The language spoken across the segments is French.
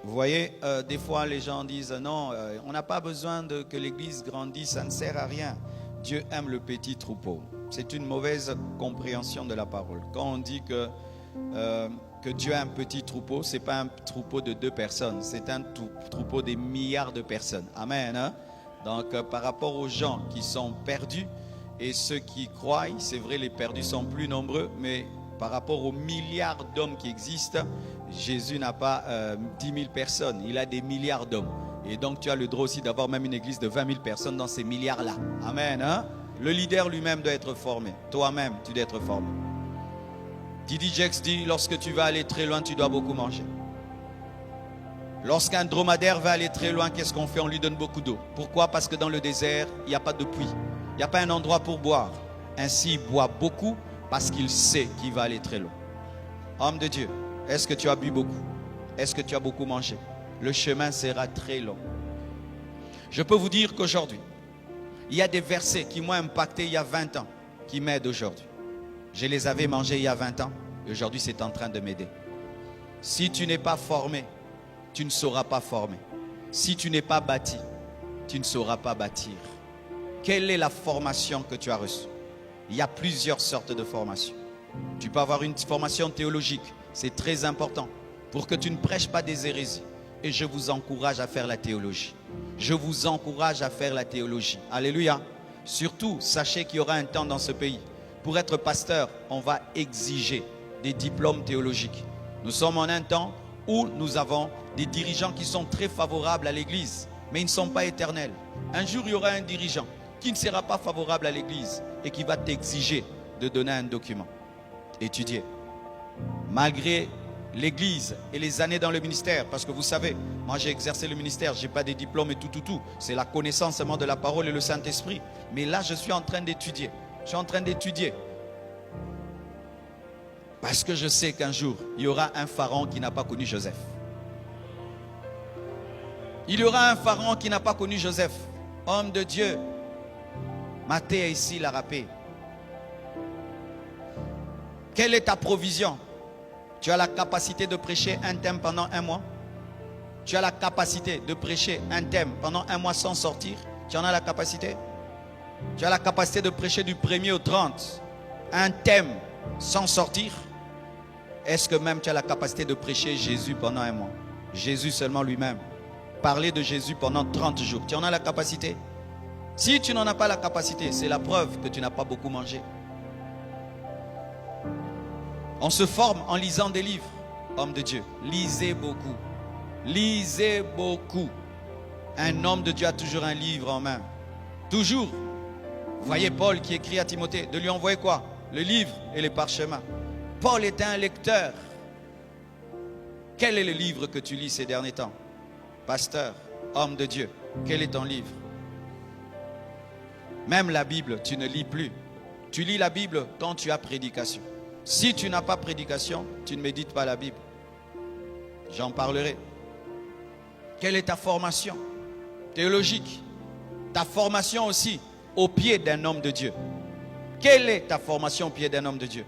Vous voyez, des fois les gens disent non, on n'a pas besoin que l'église grandisse, ça ne sert à rien. Dieu aime le petit troupeau. C'est une mauvaise compréhension de la parole. Quand on dit que Dieu a un petit troupeau, ce n'est pas un troupeau de 2 personnes, c'est un troupeau des milliards de personnes. Amen. Hein? Donc par rapport aux gens qui sont perdus et ceux qui croient, c'est vrai, les perdus sont plus nombreux, mais par rapport aux milliards d'hommes qui existent, Jésus n'a pas 10 000 personnes, il a des milliards d'hommes. Et donc tu as le droit aussi d'avoir même une église de 20 000 personnes dans ces milliards-là. Amen. Hein? Le leader lui-même doit être formé. Toi-même, tu dois être formé. Didi Jakes dit, lorsque tu vas aller très loin, tu dois beaucoup manger. Lorsqu'un dromadaire va aller très loin, qu'est-ce qu'on fait? On lui donne beaucoup d'eau. Pourquoi? Parce que dans le désert, il n'y a pas de puits. Il n'y a pas un endroit pour boire. Ainsi, il boit beaucoup parce qu'il sait qu'il va aller très loin. Homme de Dieu, est-ce que tu as bu beaucoup? Est-ce que tu as beaucoup mangé? Le chemin sera très long. Je peux vous dire qu'aujourd'hui, il y a des versets qui m'ont impacté il y a 20 ans, qui m'aident aujourd'hui. Je les avais mangés il y a 20 ans et aujourd'hui c'est en train de m'aider. Si tu n'es pas formé, tu ne sauras pas former. Si tu n'es pas bâti, tu ne sauras pas bâtir. Quelle est la formation que tu as reçue? Il y a plusieurs sortes de formations. Tu peux avoir une formation théologique, c'est très important pour que tu ne prêches pas des hérésies. Et je vous encourage à faire la théologie. Je vous encourage à faire la théologie. Alléluia. Surtout, sachez qu'il y aura un temps dans ce pays. Pour être pasteur, on va exiger des diplômes théologiques. Nous sommes en un temps où nous avons des dirigeants qui sont très favorables à l'église, mais ils ne sont pas éternels. Un jour, il y aura un dirigeant qui ne sera pas favorable à l'église et qui va t'exiger de donner un document. Étudier. Malgré l'église et les années dans le ministère, parce que vous savez, moi j'ai exercé le ministère, je n'ai pas des diplômes et tout. C'est la connaissance seulement de la parole et le Saint-Esprit. Mais là, je suis en train d'étudier. Je suis en train d'étudier. Parce que je sais qu'un jour, il y aura un pharaon qui n'a pas connu Joseph. Il y aura un pharaon qui n'a pas connu Joseph. Homme de Dieu. Matthieu ici l'a rappelé. Quelle est ta provision? Tu as la capacité de prêcher un thème pendant 1 mois? Tu as la capacité de prêcher un thème pendant 1 mois sans sortir? Tu en as la capacité? Tu as la capacité de prêcher du 1er au 30 un thème sans sortir? Est-ce que même tu as la capacité de prêcher Jésus pendant 1 mois? Jésus seulement lui-même. Parler de Jésus pendant 30 jours. Tu en as la capacité? Si tu n'en as pas la capacité, c'est la preuve que tu n'as pas beaucoup mangé. On se forme en lisant des livres. Homme de Dieu, lisez beaucoup. Lisez beaucoup. Un homme de Dieu a toujours un livre en main. Toujours. Voyez Paul qui écrit à Timothée de lui envoyer quoi? Le livre et les parchemins. Paul était un lecteur. Quel est le livre que tu lis ces derniers temps? Pasteur, homme de Dieu, quel est ton livre? Même la Bible, tu ne lis plus. Tu lis la Bible quand tu as prédication. Si tu n'as pas prédication, tu ne médites pas la Bible. J'en parlerai. Quelle est ta formation théologique? Ta formation aussi au pied d'un homme de Dieu. Quelle est ta formation au pied d'un homme de Dieu?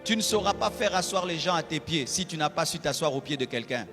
Tu ne sauras pas faire asseoir les gens à tes pieds si tu n'as pas su t'asseoir au pied de quelqu'un.